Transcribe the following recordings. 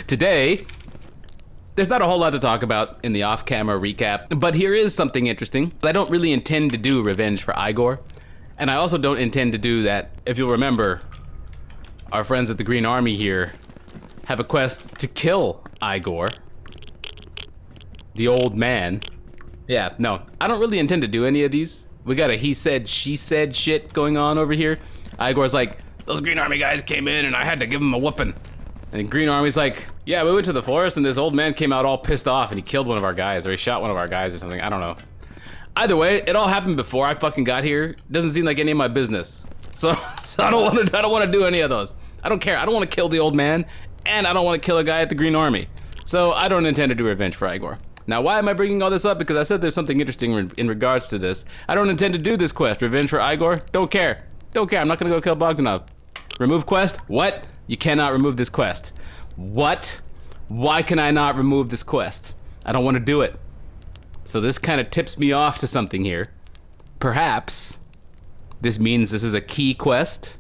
Today, there's not a whole lot to talk about in the off-camera recap, but here is something interesting. I don't really intend to do Revenge for Igor, and I also don't intend to do that. If you'll remember, our friends at the Green Army here have a quest to kill Igor, the old man. Yeah, no, I don't really intend to do any of these. We got a he said, she said shit going on over here. Igor's like, those Green Army guys came in and I had to give them a whooping. And Green Army's like, yeah, we went to the forest and this old man came out all pissed off and he killed one of our guys, or he shot one of our guys or something. I don't know. Either way, it all happened before I fucking got here. Doesn't seem like any of my business. So I don't want to do any of those. I don't care. I don't want to kill the old man, and I don't want to kill a guy at the Green Army. So I don't intend to do Revenge for Igor. Now, why am I bringing all this up? Because I said there's something interesting in regards to this. I don't intend to do this quest, Revenge for Igor. Don't care. Don't care. I'm not gonna go kill Bogdanov. Remove quest? What? You cannot remove this quest. What? Why can I not remove this quest? I don't want to do it. So this kind of tips me off to something here. Perhaps this means this is a key quest,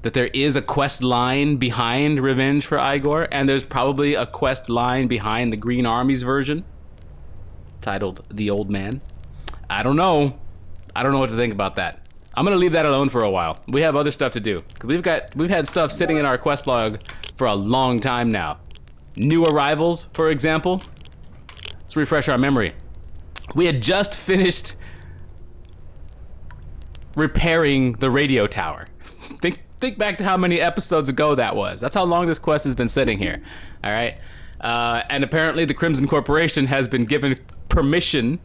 that there is a quest line behind Revenge for Igor, and there's probably a quest line behind the Green Army's version, titled The Old Man. I don't know. I don't know what to think about that. I'm gonna leave that alone for a while. We have other stuff to do. We've had stuff sitting in our quest log for a long time now. New arrivals, for example. Let's refresh our memory. We had just finished repairing the radio tower. Think back to how many episodes ago that was. That's how long this quest has been sitting here. All right, and apparently the Crimson Corporation has been given permission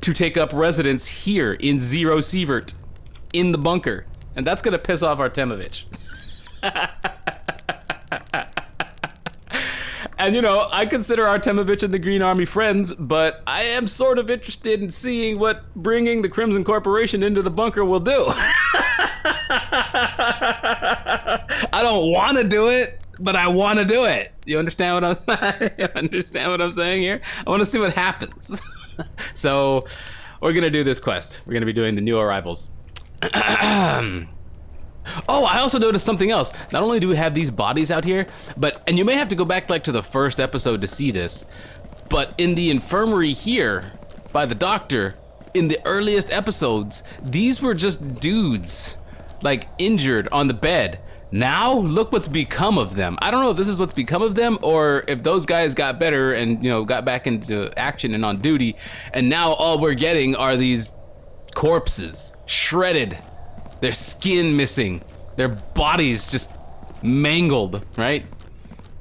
to take up residence here in Zero Sievert, in the bunker. And that's gonna piss off Artemovich. And you know, I consider Artemovich and the Green Army friends, but I am sort of interested in seeing what bringing the Crimson Corporation into the bunker will do. I don't want to do it, but I want to do it. You understand what I'm saying here? I want to see what happens. So we're gonna do this quest. We're gonna be doing the new arrivals. Oh, I also noticed something else. Not only do we have these bodies out here, and you may have to go back like to the first episode to see this, but in the infirmary here by the doctor, in the earliest episodes, these were just dudes like injured on the bed. Now look what's become of them. I don't know if this is what's become of them or if those guys got better and, you know, got back into action and on duty, and now all we're getting are these corpses, shredded, their skin missing, their bodies just mangled, right?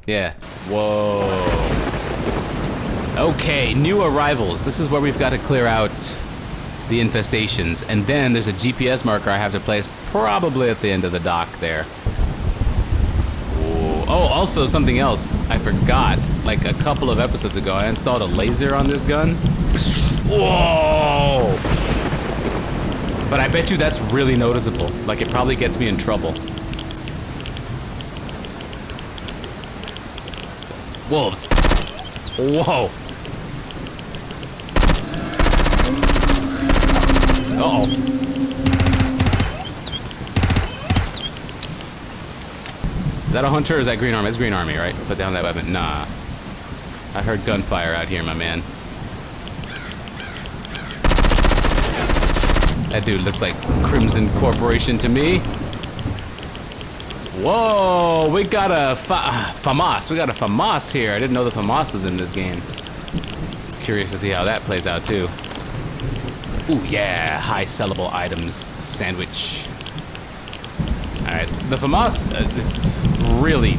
Yeah. Whoa. Okay, new arrivals. This is where we've got to clear out the infestations, and then there's a GPS marker I have to place probably at the end of the dock there. Whoa. Oh, also something else I forgot, like a couple of episodes ago, I installed a laser on this gun. Whoa! But I bet you that's really noticeable. Like, it probably gets me in trouble. Wolves. Whoa. Uh-oh. Is that a hunter or is that Green Army? It's Green Army, right? Put down that weapon. Nah. I heard gunfire out here, my man. That dude looks like Crimson Corporation to me. Whoa, we got a FAMAS. We got a FAMAS here. I didn't know the FAMAS was in this game. Curious to see how that plays out too. Ooh, yeah, high sellable items sandwich. All right, the FAMAS, it's really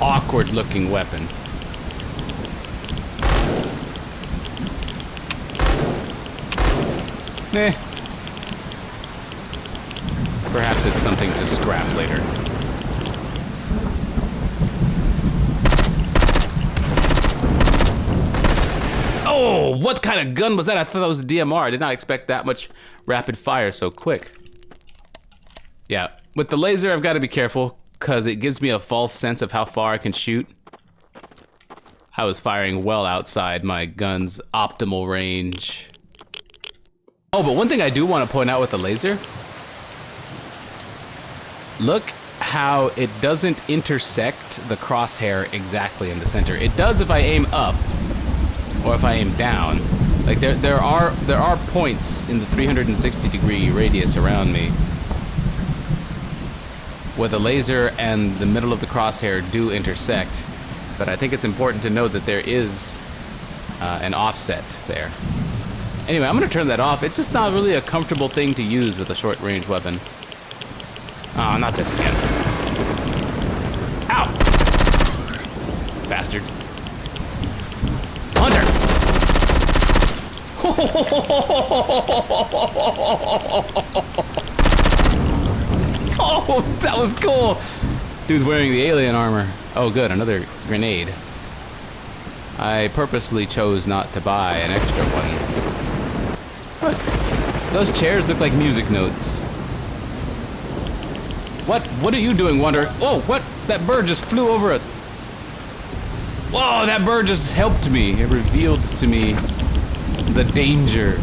awkward looking weapon. Eh. Perhaps it's something to scrap later. Oh, what kind of gun was that? I thought that was a DMR. I did not expect that much rapid fire so quick. Yeah, with the laser, I've got to be careful because it gives me a false sense of how far I can shoot. I was firing well outside my gun's optimal range. Oh, but one thing I do want to point out with the laser, look how it doesn't intersect the crosshair exactly in the center. It does if I aim up or if I aim down. Like there are points in the 360-degree radius around me where the laser and the middle of the crosshair do intersect, but I think it's important to know that there is an offset there. Anyway, I'm going to turn that off. It's just not really a comfortable thing to use with a short-range weapon. Oh, not this again. Ow! Bastard. Hunter! Oh, that was cool! Dude's wearing the alien armor. Oh, good, another grenade. I purposely chose not to buy an extra one. What? Those chairs look like music notes. What are you doing, Wonder? Oh, what? That bird just flew over it. Whoa, that bird just helped me. It revealed to me the danger.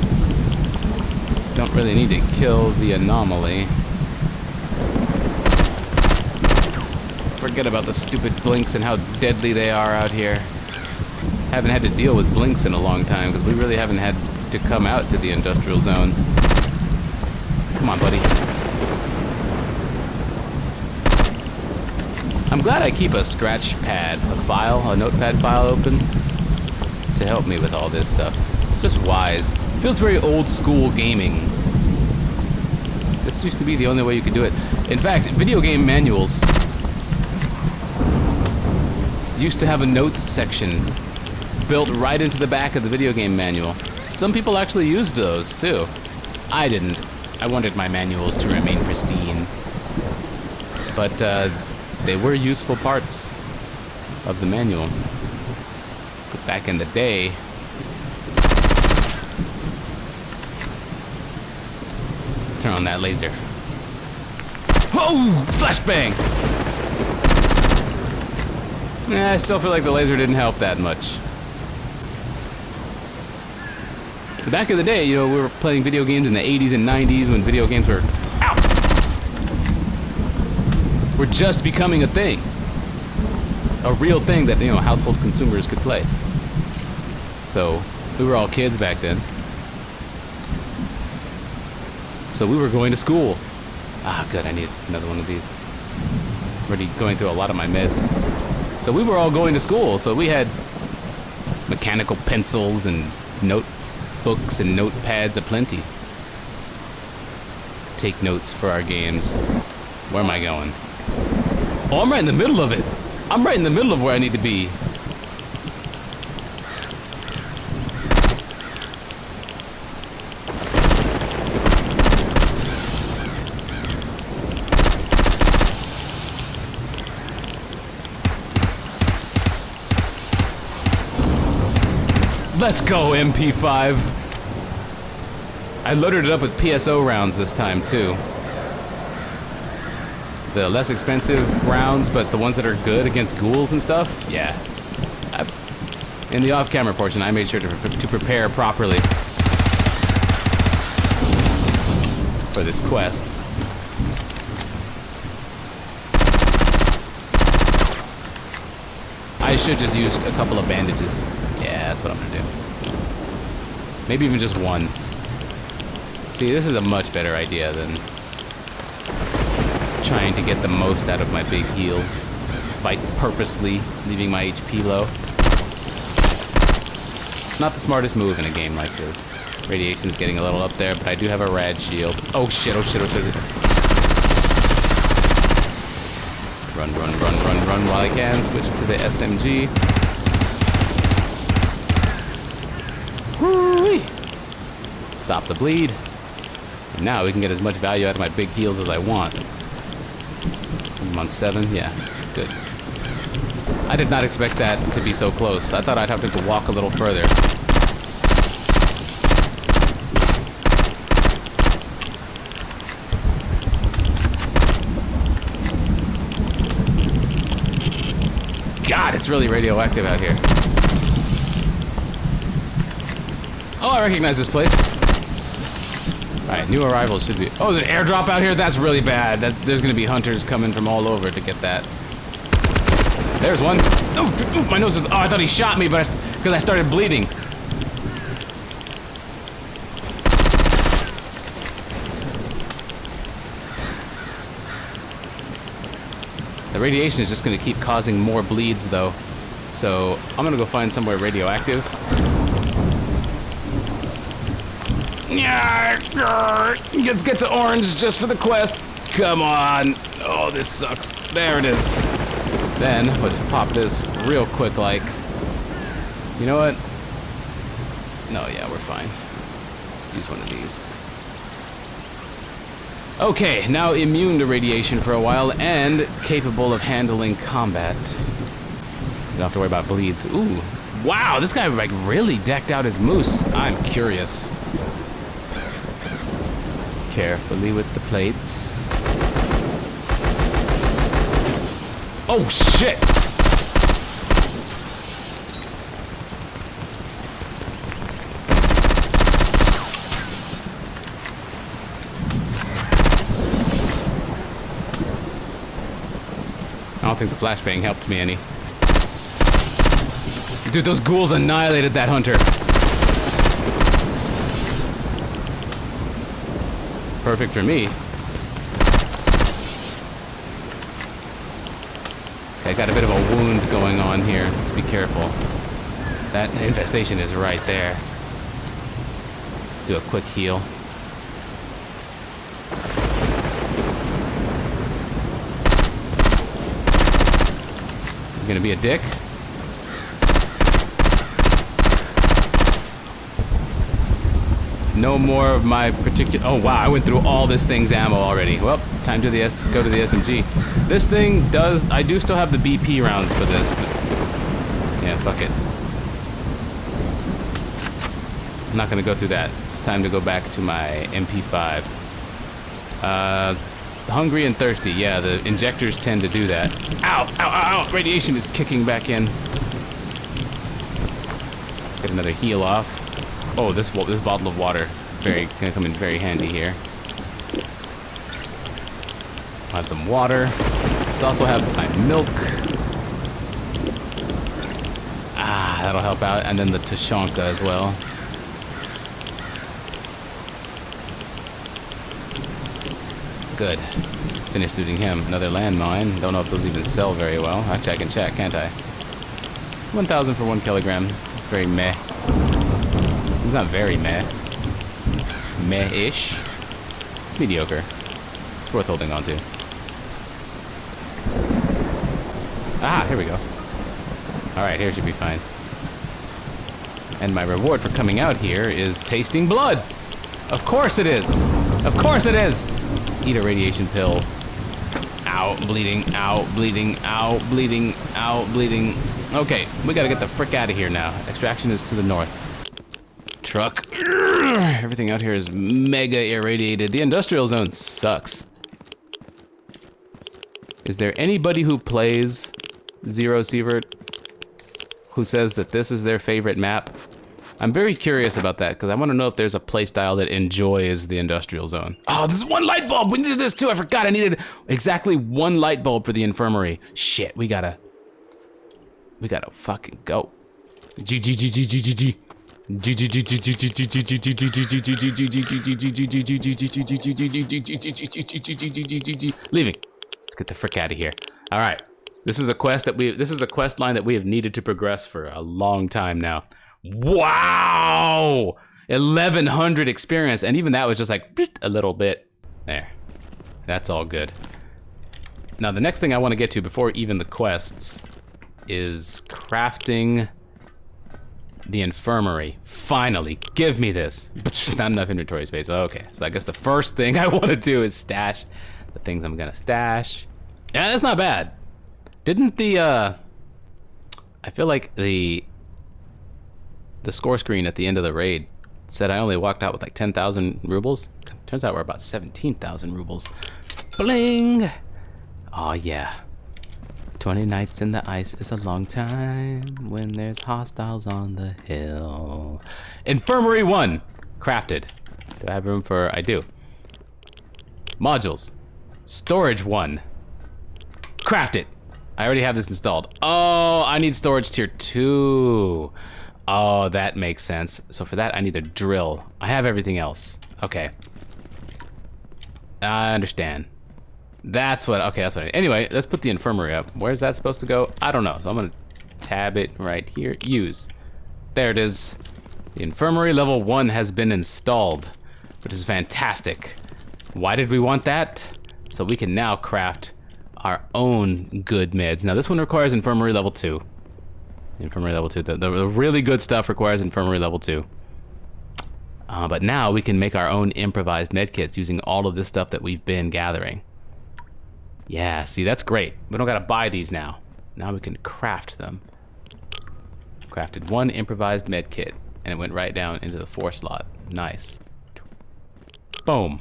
Don't really need to kill the anomaly. Forget about the stupid blinks and how deadly they are out here. Haven't had to deal with blinks in a long time because we really haven't had to come out to the industrial zone. Come on, buddy. I'm glad I keep a scratch pad, a notepad file open to help me with all this stuff. It's just wise. It feels very old school gaming. This used to be the only way you could do it. In fact, video game manuals used to have a notes section built right into the back of the video game manual. Some people actually used those too. I didn't. I wanted my manuals to remain pristine. But they were useful parts of the manual. But back in the day, turn on that laser. Oh, flashbang! I still feel like the laser didn't help that much. Back in the day, you know, we were playing video games in the 80s and 90s when video games were We're just becoming a thing. A real thing that, you know, household consumers could play. So, we were all kids back then. So we were going to school. Ah, good, I need another one of these. Already going through a lot of my meds. So we were all going to school, so we had mechanical pencils and notebooks and notepads aplenty. To take notes for our games. Where am I going? Oh, I'm right in the middle of it. I'm right in the middle of where I need to be. Let's go, MP5. I loaded it up with PSO rounds this time, too. The less expensive rounds, but the ones that are good against ghouls and stuff, yeah. In the off-camera portion, I made sure to prepare properly for this quest. I should just use a couple of bandages. Yeah, that's what I'm gonna do. Maybe even just one. See, this is a much better idea than trying to get the most out of my big heals by purposely leaving my HP low. Not the smartest move in a game like this. Radiation's getting a little up there, but I do have a rad shield. Oh shit, oh shit, oh shit. Run, run, run, run, run while I can. Switch to the SMG. Woo-wee. Stop the bleed. And now we can get as much value out of my big heals as I want. I'm on 7, yeah, good. I did not expect that to be so close. I thought I'd have to walk a little further. God, it's really radioactive out here. Oh, I recognize this place. Alright, new arrivals should be... Oh, there's an airdrop out here? That's really bad. There's gonna be hunters coming from all over to get that. There's one. Oh, my nose is... Oh, I thought he shot me, but because I started bleeding. The radiation is just gonna keep causing more bleeds, though. So, I'm gonna go find somewhere radioactive. Let's get to orange just for the quest. Come on. Oh, this sucks. There it is. Then, we'll just pop this real quick, like... You know what? No, yeah, we're fine. Let's use one of these. Okay, now immune to radiation for a while and capable of handling combat. You don't have to worry about bleeds. Ooh. Wow, this guy, like, really decked out his moose. I'm curious. Carefully with the plates. Oh, shit! I don't think the flashbang helped me any. Dude, those ghouls annihilated that hunter. Perfect for me. Okay, I got a bit of a wound going on here. Let's be careful. That infestation is right there. Do a quick heal. You gonna be a dick? No more of my particular... Oh, wow, I went through all this thing's ammo already. Well, time to go to the SMG. This thing does... I do still have the BP rounds for this, but... Yeah, fuck it. I'm not gonna go through that. It's time to go back to my MP5. Hungry and thirsty. Yeah, the injectors tend to do that. Ow! Ow! Ow! Ow! Radiation is kicking back in. Get another heal off. Oh, this bottle of water, gonna come in very handy here. I'll have some water. Let's also have my milk. Ah, that'll help out, and then the Tushonka as well. Good. Finished looting him. Another landmine. Don't know if those even sell very well. Actually, I can check, can't I? 1,000 for 1 kilogram. Very meh. It's not very meh. It's meh-ish. It's mediocre. It's worth holding on to. Ah, here we go. Alright, here should be fine. And my reward for coming out here is tasting blood! Of course it is! Of course it is! Eat a radiation pill. Ow, bleeding, ow, bleeding, ow, bleeding, ow, bleeding. Okay, we gotta get the frick out of here now. Extraction is to the north. Truck. Everything out here is mega irradiated. The industrial zone sucks. Is there anybody who plays Zero Sievert who says that this is their favorite map? I'm very curious about that because I want to know if there's a playstyle that enjoys the industrial zone. Oh, this is one light bulb. We needed this too. I forgot I needed exactly one light bulb for the infirmary. Shit, we gotta fucking go. G. Leaving. Let's get the frick out of here. All right. This is a quest line that we have needed to progress for a long time now. Wow! 1,100 experience, and even that was just like a little bit. There. That's all good. Now the next thing I want to get to before even the quests is crafting the infirmary. Finally, give me this. Not enough inventory space. Okay, so I guess the first thing I want to do is stash the things I'm gonna stash. Yeah, that's not bad. Didn't the I feel like the score screen at the end of the raid said I only walked out with like 10,000 rubles. Turns out we're about 17,000 rubles. Bling! Oh yeah. 20 nights in the ice is a long time when there's hostiles on the hill. Infirmary 1, crafted. Do I have room for... I do. Modules. Storage 1. Craft it. I already have this installed. Oh, I need storage tier 2. Oh, that makes sense. So for that, I need a drill. I have everything else. Okay. I understand. That's what... Okay, that's what I... Anyway, let's put the infirmary up. Where's that supposed to go? I don't know. So I'm going to tab it right here. Use. There it is. The infirmary level 1 has been installed, which is fantastic. Why did we want that? So we can now craft our own good meds. Now this one requires infirmary level 2. Infirmary level 2. The really good stuff requires infirmary level 2. But now we can make our own improvised medkits using all of this stuff that we've been gathering. Yeah, see, that's great. We don't gotta buy these now. Now we can craft them. Crafted 1 improvised medkit, and it went right down into the 4 slot. Nice. Boom.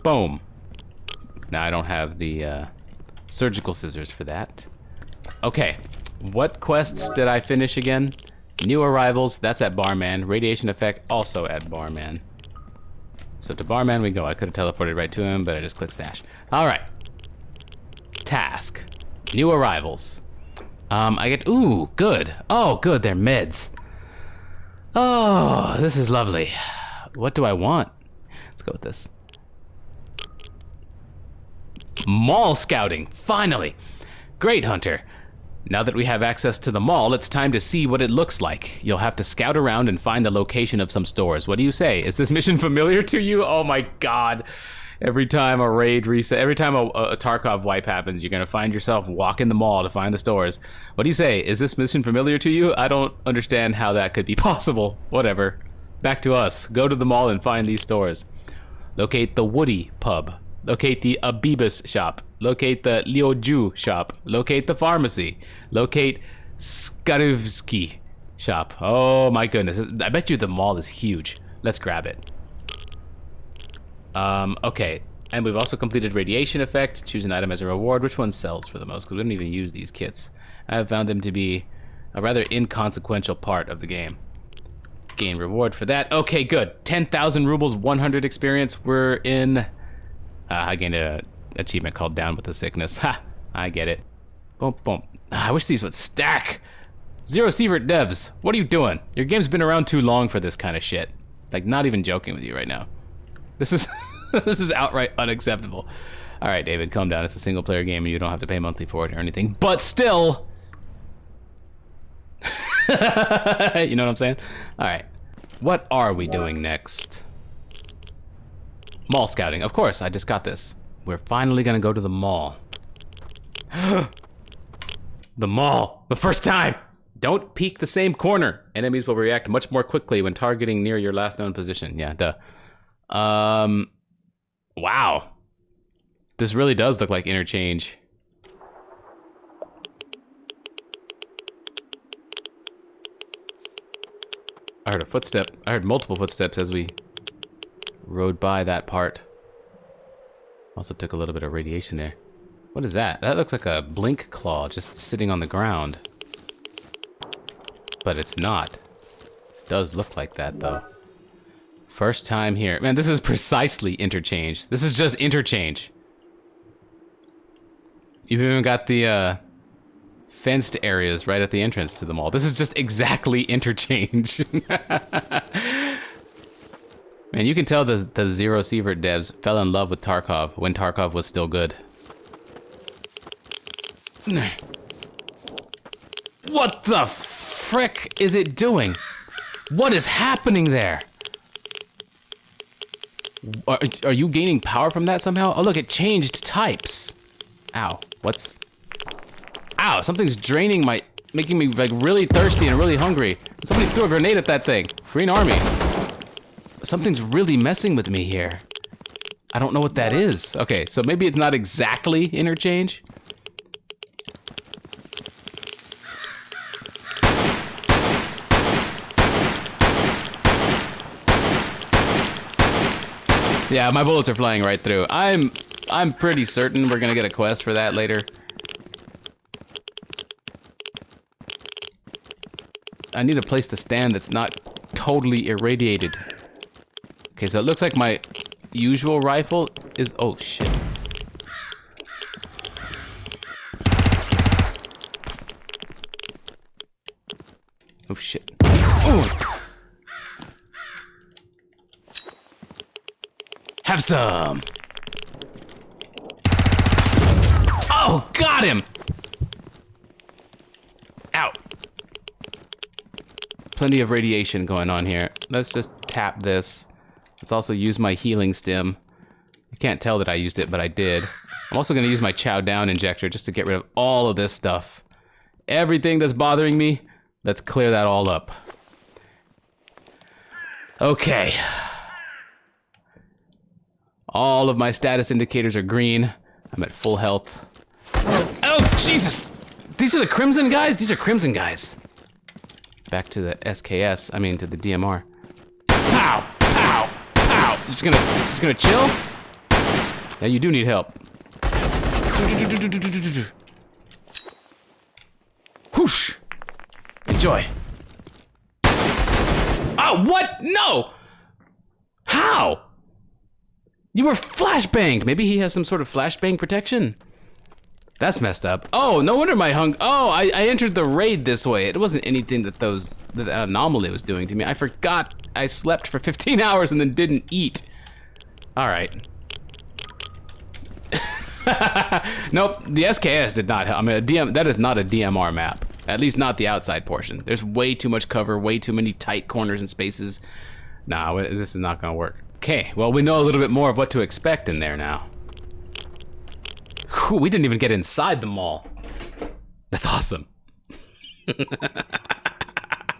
Boom. Now I don't have the surgical scissors for that. Okay, what quests did I finish again? New arrivals, that's at Barman. Radiation effect, also at Barman. So to Barman we go. I could have teleported right to him, but I just clicked stash. All right. Task. New arrivals. I get, ooh, good. Oh, good, they're meds. Oh, this is lovely. What do I want? Let's go with this. Mall scouting, finally. Great, Hunter. Now that we have access to the mall, it's time to see what it looks like. You'll have to scout around and find the location of some stores. What do you say? Is this mission familiar to you? Oh my god. Every time a raid reset, every time a Tarkov wipe happens, you're gonna find yourself walking the mall to find the stores. What do you say? Is this mission familiar to you? I don't understand how that could be possible. Whatever. Back to us. Go to the mall and find these stores. Locate the Woody pub. Locate the Abibus shop. Locate the Liuju shop. Locate the pharmacy. Locate Skarivsky shop. Oh my goodness. I bet you the mall is huge. Let's grab it. Okay. And we've also completed radiation effect. Choose an item as a reward. Which one sells for the most? Because we don't even use these kits. I have found them to be a rather inconsequential part of the game. Gain reward for that. Okay, good. 10,000 rubles, 100 experience. We're in... I gained a achievement called Down with the Sickness. Ha! I get it. Boom, boom. I wish these would stack. Zero Sievert devs, what are you doing? Your game's been around too long for this kind of shit. Like, not even joking with you right now. This is this is outright unacceptable. All right, David, calm down. It's a single-player game, and you don't have to pay monthly for it or anything. But still, you know what I'm saying? All right, what are we doing next? Mall scouting. Of course, I just got this. We're finally gonna go to the mall. The mall. The first time. Don't peek the same corner. Enemies will react much more quickly when targeting near your last known position. Yeah, duh. Wow. This really does look like interchange. I heard a footstep. I heard multiple footsteps as we rode by that part. Also took a little bit of radiation there. What is that? That looks like a blink claw just sitting on the ground. But it's not. It does look like that though. First time here. Man, this is precisely interchange. This is just interchange. You've even got the fenced areas right at the entrance to the mall. This is just exactly interchange. Man, you can tell the Zero Sievert devs fell in love with Tarkov when Tarkov was still good. What the frick is it doing? What is happening there? Are you gaining power from that somehow? Oh look, it changed types. Ow, what's... Ow, something's draining my... making me like really thirsty and really hungry. Somebody threw a grenade at that thing. Green Army. Something's really messing with me here. I don't know what that is. Okay, so maybe it's not exactly interchange. Yeah, my bullets are flying right through. I'm pretty certain we're gonna get a quest for that later. I need a place to stand that's not totally irradiated. Okay, so it looks like my usual rifle is... Oh, shit. Oh, shit. Oh. Have some. Oh, got him. Ow. Plenty of radiation going on here. Let's just tap this. Let's also use my healing stim. You can't tell that I used it, but I did. I'm also going to use my chow down injector just to get rid of all of this stuff. Everything that's bothering me, let's clear that all up. Okay. All of my status indicators are green. I'm at full health. Oh, Jesus! These are the Crimson guys? These are Crimson guys. Back to the SKS, I mean to the DMR. Ow! Ow! Ow! Just gonna chill? Now you do need help. Whoosh! Enjoy. Oh, what? No! How? You were flashbanged. Maybe he has some sort of flashbang protection. That's messed up. Oh, no wonder my Oh, I entered the raid this way. It wasn't anything that that anomaly was doing to me. I forgot I slept for 15 hours and then didn't eat. All right. Nope, the SKS did not help. I mean, that is not a DMR map. At least not the outside portion. There's way too much cover, way too many tight corners and spaces. Nah, this is not gonna work. Okay, well, we know a little bit more of what to expect in there now. Whew, we didn't even get inside the mall. That's awesome.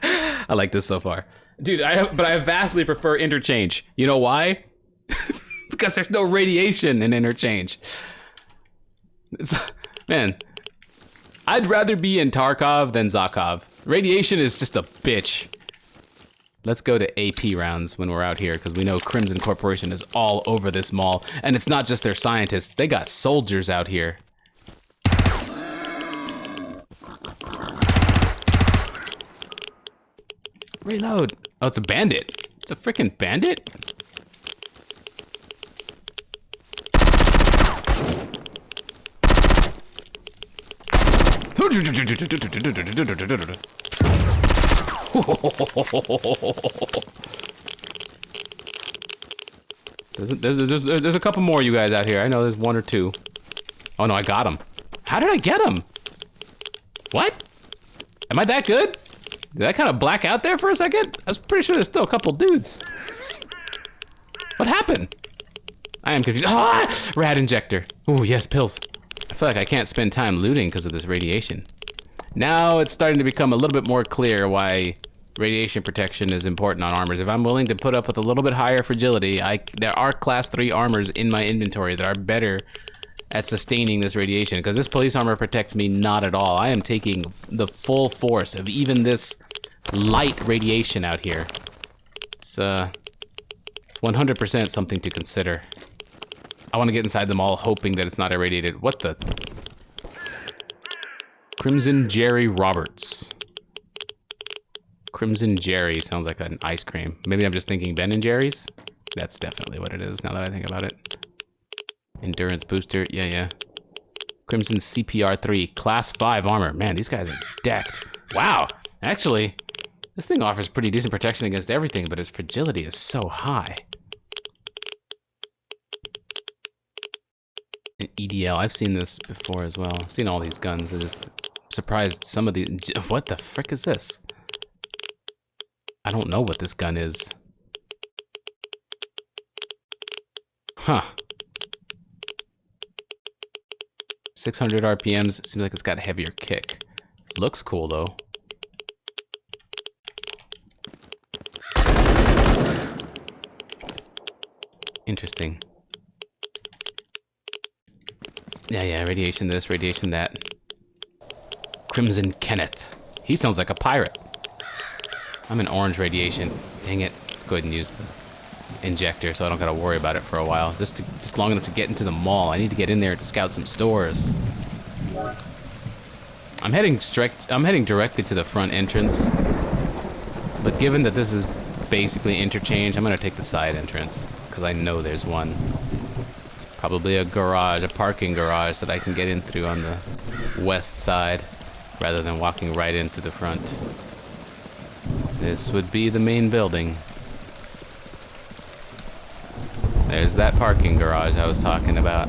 I like this so far. Dude, but I vastly prefer interchange. You know why? Because there's no radiation in interchange. Man, I'd rather be in Tarkov than Zakov. Radiation is just a bitch. Let's go to AP rounds when we're out here, because we know Crimson Corporation is all over this mall. And it's not just their scientists, they got soldiers out here. Reload. Oh, it's a bandit. It's a freaking bandit? There's a couple more of you guys out here. I know there's one or two. Oh no, I got him. How did I get him? What? Am I that good? Did I kind of black out there for a second? I was pretty sure there's still a couple dudes. What happened? I am confused. Ah! Rad injector. Ooh, yes, pills. I feel like I can't spend time looting because of this radiation. Now it's starting to become a little bit more clear why radiation protection is important on armors. If I'm willing to put up with a little bit higher fragility, there are class 3 armors in my inventory that are better at sustaining this radiation, because this police armor protects me not at all. I am taking the full force of even this light radiation out here. It's 100% something to consider. I want to get inside them all hoping that it's not irradiated. What the? Crimson Jerry Roberts. Crimson Jerry sounds like an ice cream. Maybe I'm just thinking Ben & Jerry's? That's definitely what it is now that I think about it. Endurance booster, yeah. Crimson CPR 3, class 5 armor. Man, these guys are decked. Wow, actually, this thing offers pretty decent protection against everything, but its fragility is so high. An EDL, I've seen this before as well. I've seen all these guns. I'm just surprised some of these. What the frick is this? I don't know what this gun is. Huh. 600 RPMs, seems like it's got a heavier kick. Looks cool though. Interesting. Yeah, radiation this, radiation that. Crimson Kenneth. He sounds like a pirate. I'm in orange radiation. Dang it. Let's go ahead and use the injector so I don't gotta worry about it for a while. Just long enough to get into the mall. I need to get in there to scout some stores. I'm heading directly to the front entrance. But given that this is basically interchange. I'm gonna take the side entrance, because I know there's one. It's probably a garage, a parking garage that I can get in through on the west side, rather than walking right in through the front. This would be the main building. There's that parking garage I was talking about.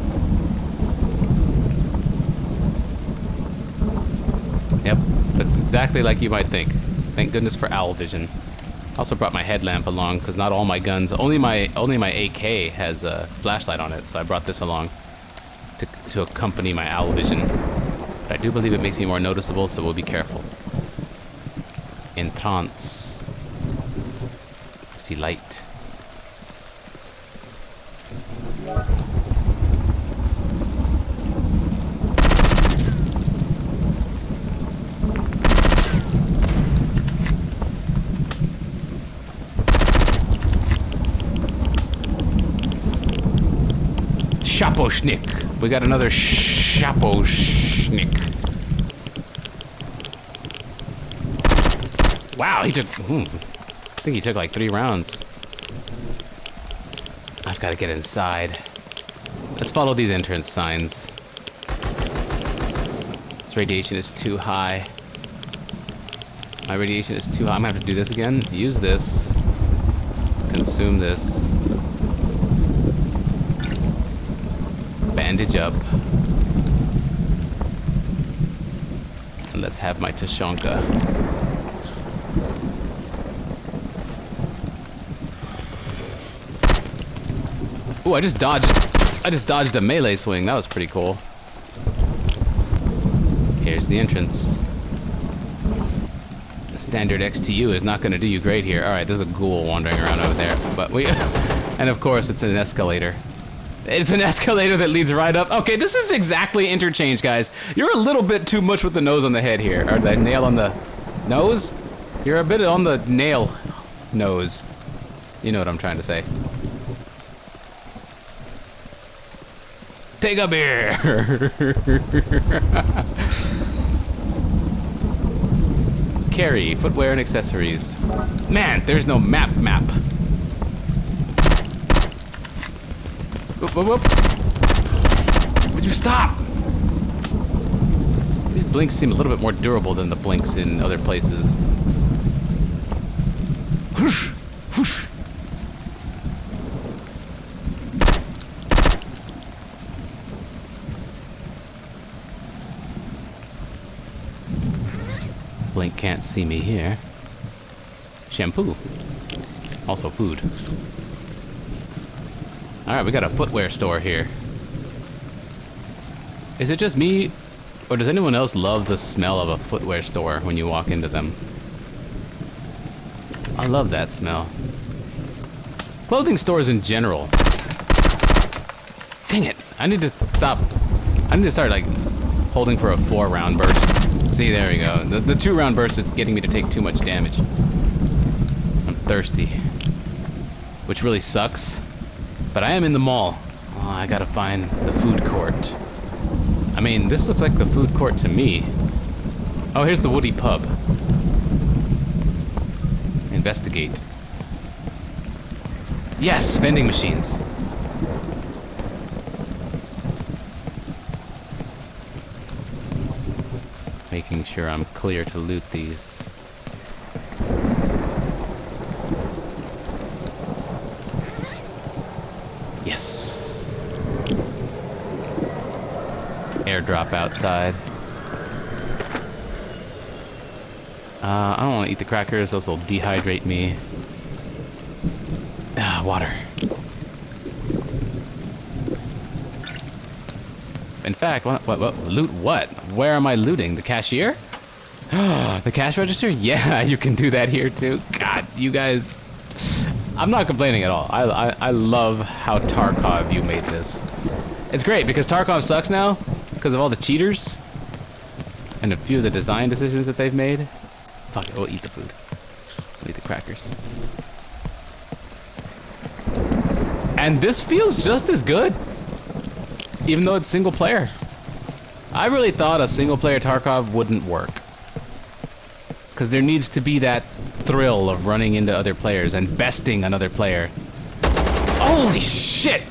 Yep, looks exactly like you might think. Thank goodness for owl vision. Also brought my headlamp along because not all my guns, only my AK has a flashlight on it, so I brought this along to accompany my owl vision. But I do believe it makes me more noticeable, so we'll be careful. Entrance. I see light. Shaposhnik. We got another Shaposhnik. Wow, he took... I think he took like 3 rounds. I've got to get inside. Let's follow these entrance signs. This radiation is too high. My radiation is too high. I'm gonna have to do this again. Use this. Consume this. Bandage up. And let's have my Tushonka. Ooh, I just dodged a melee swing. That was pretty cool. Here's the entrance. The standard XTU is not going to do you great here. All right, there's a ghoul wandering around over there, but we and of course it's an escalator. It's an escalator that leads right up. Okay, this is exactly interchange, guys. You're a little bit too much with the nose on the head here. Or the nail on the nose? You're a bit on the nail nose. You know what I'm trying to say. Take a beer. Carry, footwear and accessories. Man, there's no map. Whoop, whoop, whoop. Would you stop? These blinks seem a little bit more durable than the blinks in other places. Whoosh, whoosh. Blink can't see me here. Shampoo. Also food. Alright, we got a footwear store here. Is it just me, or does anyone else love the smell of a footwear store when you walk into them? I love that smell. Clothing stores in general. Dang it! I need to stop. I need to start, like, holding for a 4-round burst. See, there we go. The 2-round burst is getting me to take too much damage. I'm thirsty. Which really sucks. But I am in the mall. Oh, I gotta find the food court. I mean, this looks like the food court to me. Oh, here's the Woody Pub. Investigate. Yes, vending machines. Making sure I'm clear to loot these. Yes. Airdrop outside. I don't want to eat the crackers. Those will dehydrate me. Ah, water. In fact, what, loot what? Where am I looting? The cashier? The cash register? Yeah, you can do that here too. God, you guys... I'm not complaining at all. I love how Tarkov you made this. It's great because Tarkov sucks now because of all the cheaters and a few of the design decisions that they've made. Fuck it, we'll eat the food. We'll eat the crackers. And this feels just as good, even though it's single player. I really thought a single player Tarkov wouldn't work. Because there needs to be that thrill of running into other players and besting another player. Holy shit!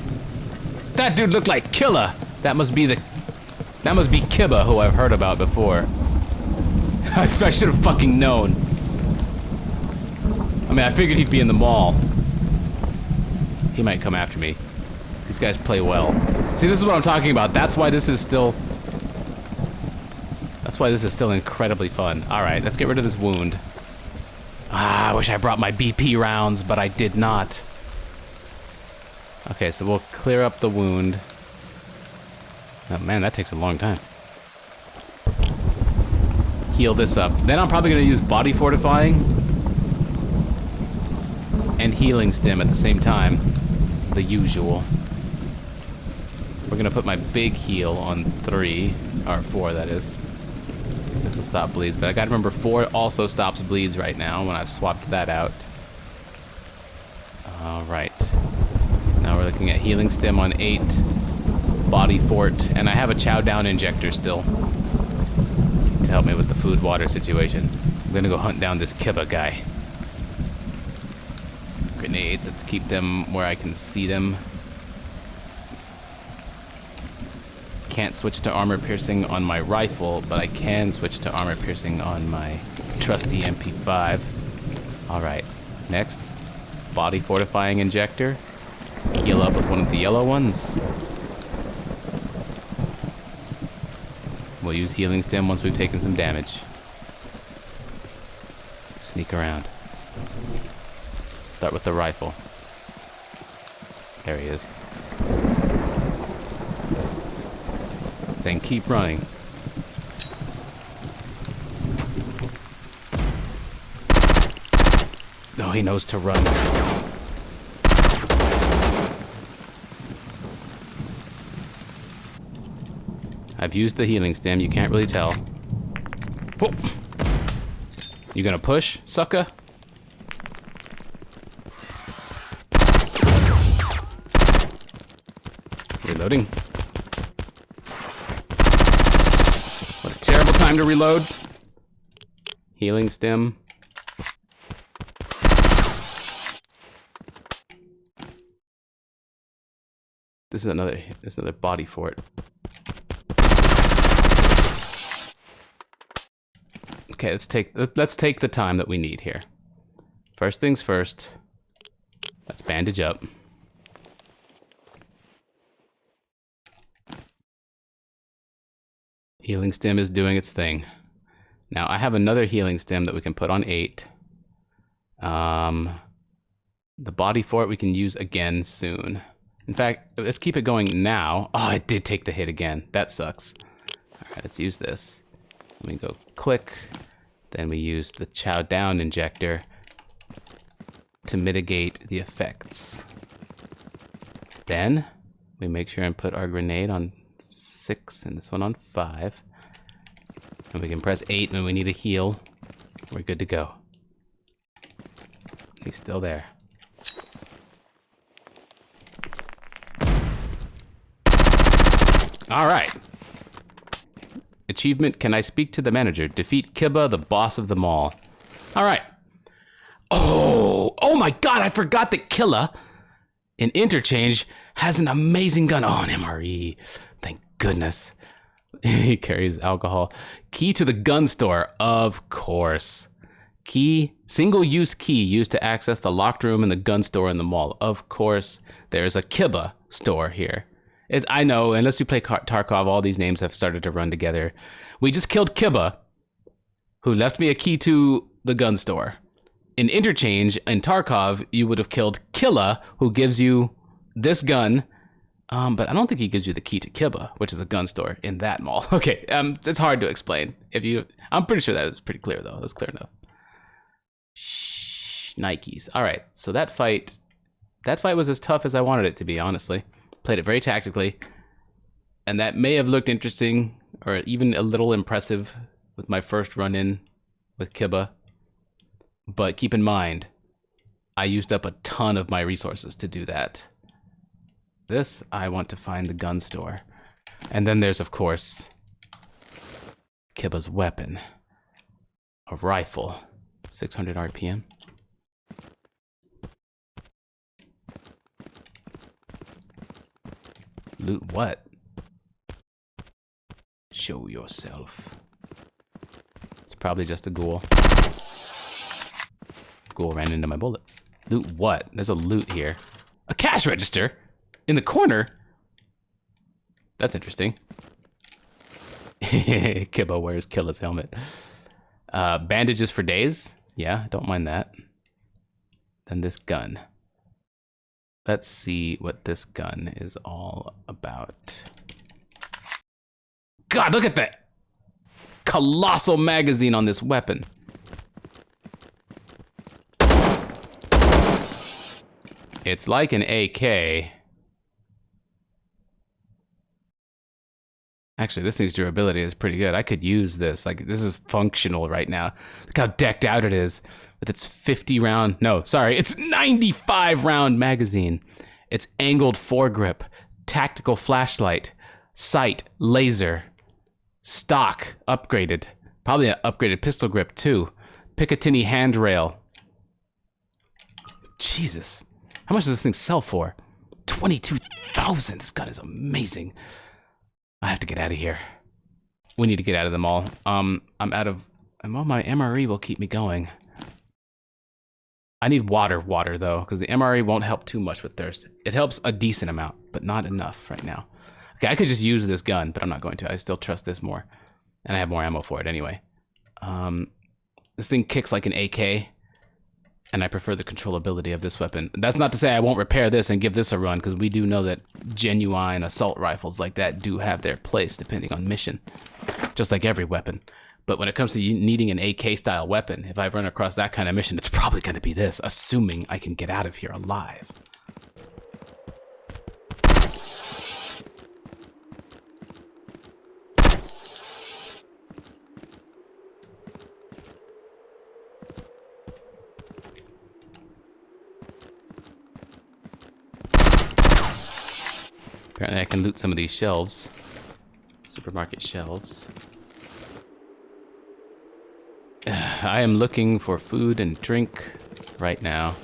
That dude looked like Killa. That must be Kibba, who I've heard about before. I should have fucking known. I mean, I figured he'd be in the mall. He might come after me. These guys play well. See, this is what I'm talking about. That's why this is still incredibly fun. Alright, let's get rid of this wound. Ah, I wish I brought my BP rounds, but I did not. Okay, so we'll clear up the wound. Oh man, that takes a long time. Heal this up. Then I'm probably going to use body fortifying and healing stim at the same time. The usual. We're going to put my big heal on 3, or 4 that is. This will stop bleeds, but I gotta remember 4 also stops bleeds right now when I've swapped that out. Alright. So now we're looking at healing stim on 8, body fort, and I have a chow down injector still to help me with the food water situation. I'm gonna go hunt down this Kibba guy. Grenades, let's keep them where I can see them. Can't switch to armor piercing on my rifle, but I can switch to armor piercing on my trusty MP5. Alright, next, body fortifying injector. Heal up with one of the yellow ones. We'll use healing stim once we've taken some damage. Sneak around. Start with the rifle. There he is. Saying keep running. No, he knows to run. I've used the healing stem, you can't really tell. Whoa. You gonna push, sucker? Reloading. What a terrible time to reload. Healing stem. This is another body fort. Okay, let's take the time that we need here. First things first. Let's bandage up. Healing stem is doing its thing. Now I have another healing stem that we can put on 8. The body fort we can use again soon. In fact, let's keep it going now. Oh, it did take the hit again. That sucks. All right, let's use this. Let me go click. Then we use the chow down injector to mitigate the effects. Then we make sure and put our grenade on 6 and this one on 5. And we can press 8 when we need a heal. We're good to go. He's still there. All right. Achievement, can I speak to the manager? Defeat Kibba, the boss of the mall. All right. Oh my God, I forgot that Killa in Interchange has an amazing gun. Oh, an MRE. Thank goodness. He carries alcohol. Key to the gun store, of course. Key, single-use key used to access the locked room in the gun store in the mall. Of course, there's a Kibba store here. I know, unless you play Tarkov, all these names have started to run together. We just killed Kibba, who left me a key to the gun store. In Interchange, in Tarkov, you would have killed Killa, who gives you this gun, but I don't think he gives you the key to Kibba, which is a gun store in that mall. Okay, it's hard to explain. I'm pretty sure that was pretty clear, though. That's clear enough. Shh, Nikes. All right, so that fight was as tough as I wanted it to be, honestly. Played it very tactically, and that may have looked interesting or even a little impressive with my first run-in with Kibba. But keep in mind, I used up a ton of my resources to do that. This, I want to find the gun store. And then there's, of course, Kibba's weapon. A rifle. 600 RPM. Loot what? Show yourself. It's probably just a ghoul. Ghoul ran into my bullets. Loot what? There's a loot here. A cash register? In the corner? That's interesting. Kibbo wears Killa's helmet. Bandages for days? Yeah, don't mind that. Then this gun. Let's see what this gun is all about. God, look at that colossal magazine on this weapon. It's like an AK. Actually, this thing's durability is pretty good. I could use this. Like, this is functional right now. Look how decked out it is with its 50 round, no, sorry, it's 95 round magazine. It's angled foregrip, tactical flashlight, sight, laser, stock, upgraded. Probably an upgraded pistol grip too. Picatinny handrail. Jesus. How much does this thing sell for? 22,000. This gun is amazing. I have to get out of here. We need to get out of the mall. I'm out of... Well, my MRE will keep me going. I need water though, because the MRE won't help too much with thirst. It helps a decent amount, but not enough right now. Okay, I could just use this gun, but I'm not going to. I still trust this more. And I have more ammo for it anyway. This thing kicks like an AK. And I prefer the controllability of this weapon. That's not to say I won't repair this and give this a run, because we do know that genuine assault rifles like that do have their place depending on mission. Just like every weapon. But when it comes to needing an AK-style weapon, if I run across that kind of mission, it's probably going to be this, assuming I can get out of here alive. Apparently I can loot some of these shelves. Supermarket shelves. I am looking for food and drink right now.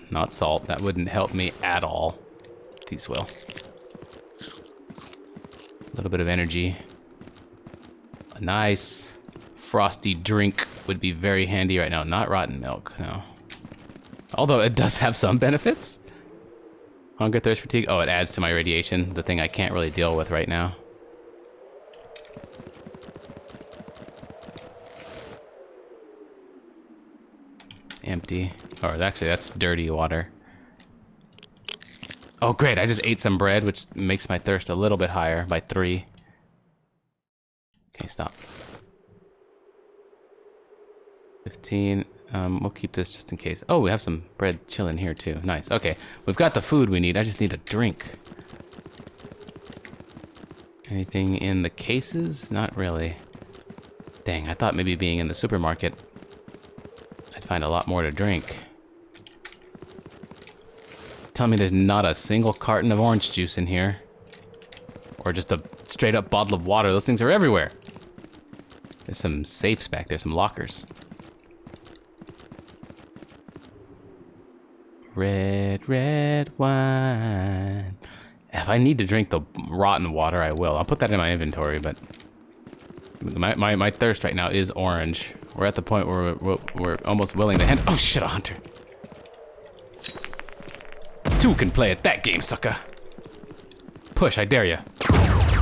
Not salt, that wouldn't help me at all. These will. A little bit of energy. A nice frosty drink would be very handy right now. Not rotten milk, no. Although it does have some benefits. Hunger, thirst, fatigue. Oh, it adds to my radiation, the thing I can't really deal with right now. Empty. Oh, actually, that's dirty water. Oh, great. I just ate some bread, which makes my thirst a little bit higher by 3. Okay, stop. 15. We'll keep this just in case. Oh, we have some bread chilling here too. Nice. Okay, we've got the food we need. I just need a drink. Anything in the cases? Not really. Dang, I thought maybe being in the supermarket, I'd find a lot more to drink. Tell me there's not a single carton of orange juice in here. Or just a straight up bottle of water. Those things are everywhere. There's some safes back there, some lockers. Red, red wine. If I need to drink the rotten water, I will. I'll put that in my inventory, but my thirst right now is orange. We're at the point where we're almost willing to hand. Oh shit, a hunter. 2 can play at that game, sucker. Push, I dare ya.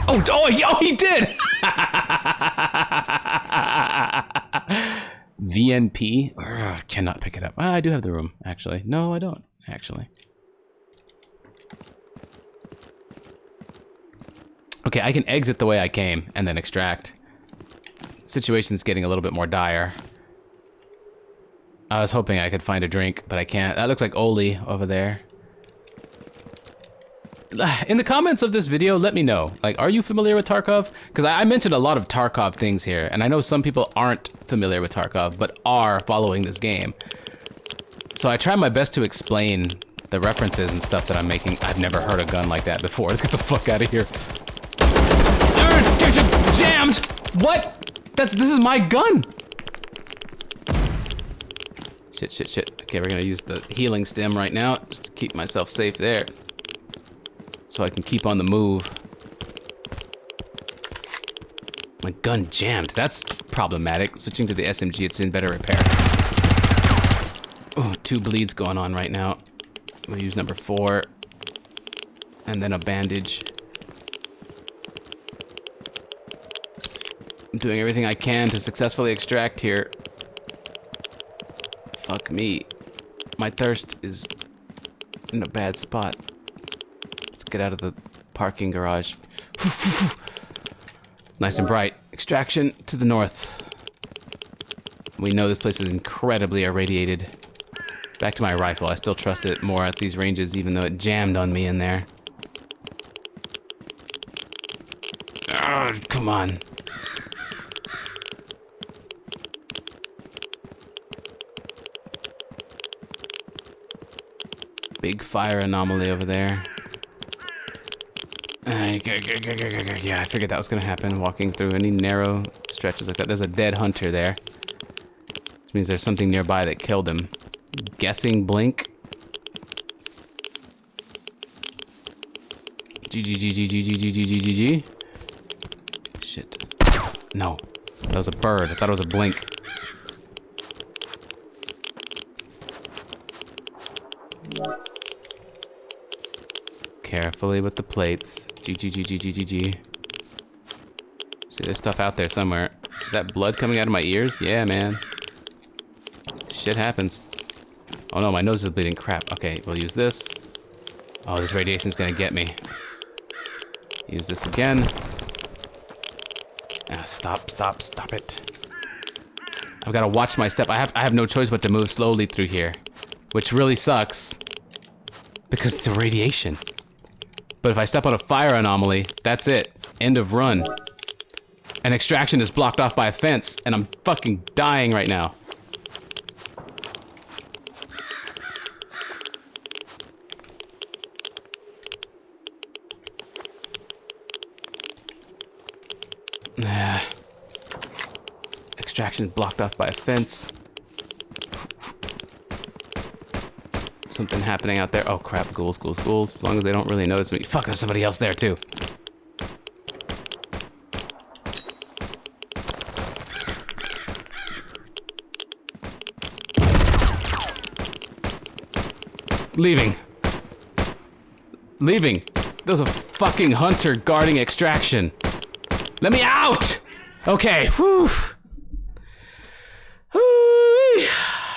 Oh, he did! VNP? Ugh, cannot pick it up. I do have the room, actually. No, I don't, actually. Okay, I can exit the way I came and then extract. Situation's getting a little bit more dire. I was hoping I could find a drink, but I can't. That looks like Oli over there. In the comments of this video, let me know. Like, are you familiar with Tarkov? Because I mentioned a lot of Tarkov things here, and I know some people aren't familiar with Tarkov, but are following this game. So I try my best to explain the references and stuff that I'm making. I've never heard a gun like that before. Let's get the fuck out of here. Get jammed! What? This is my gun! Shit. Okay, we're gonna use the healing stem right now, just to keep myself safe there. So I can keep on the move. My gun jammed. That's problematic. Switching to the SMG, it's in better repair. Oh, 2 bleeds going on right now. We'll use number 4. And then a bandage. I'm doing everything I can to successfully extract here. Fuck me. My thirst is in a bad spot. Let's get out of the parking garage. Nice and bright. Extraction to the north. We know this place is incredibly irradiated. Back to my rifle. I still trust it more at these ranges, even though it jammed on me in there. Oh, come on. Big fire anomaly over there. Yeah, I figured that was gonna happen. Walking through any narrow stretches like that. There's a dead hunter there. Which means there's something nearby that killed him. Guessing blink. GG. Shit. No. That was a bird. I thought it was a blink. Carefully with the plates. GG. See, there's stuff out there somewhere. Is that blood coming out of my ears? Yeah, man. Shit happens. Oh no, my nose is bleeding. Crap. Okay, we'll use this. Oh, this radiation's gonna get me. Use this again. Ah, stop it. I've gotta watch my step. I have no choice but to move slowly through here. Which really sucks. Because it's a radiation. But if I step on a fire anomaly, that's it. End of run. And extraction is blocked off by a fence, and I'm fucking dying right now. Extraction is blocked off by a fence. Something happening out there. Oh crap, ghouls. As long as they don't really notice me. Fuck, there's somebody else there too. Leaving. There's a fucking hunter guarding extraction. Let me out! Okay, whew.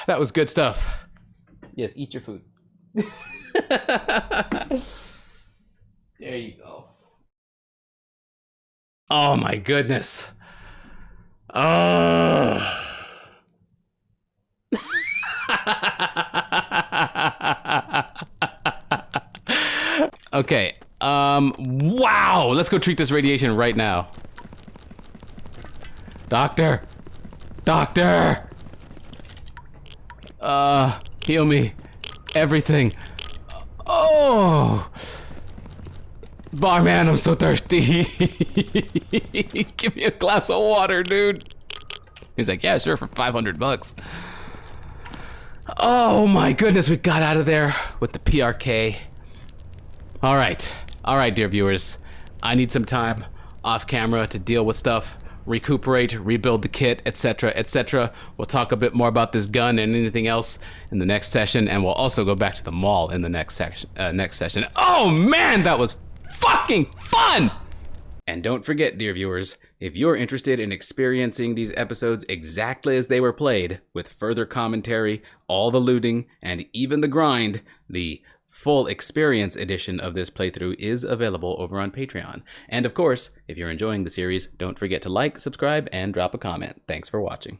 That was good stuff. Yes, eat your food. There you go. Oh my goodness. Oh. Okay. Wow. Let's go treat this radiation right now. Doctor. Heal me. Everything. Oh. Barman, I'm so thirsty. Give me a glass of water, dude. He's like, yeah, sure, for 500 bucks. Oh my goodness, we got out of there with the PRK. All right, dear viewers. I need some time off camera to deal with stuff, recuperate, rebuild the kit, etc., etc. We'll talk a bit more about this gun and anything else in the next session, and we'll also go back to the mall in the next session. Oh man, that was fucking fun! And don't forget, dear viewers, if you're interested in experiencing these episodes exactly as they were played, with further commentary, all the looting, and even the grind, the full experience edition of this playthrough is available over on Patreon. And of course, if you're enjoying the series, don't forget to like, subscribe, and drop a comment. Thanks for watching.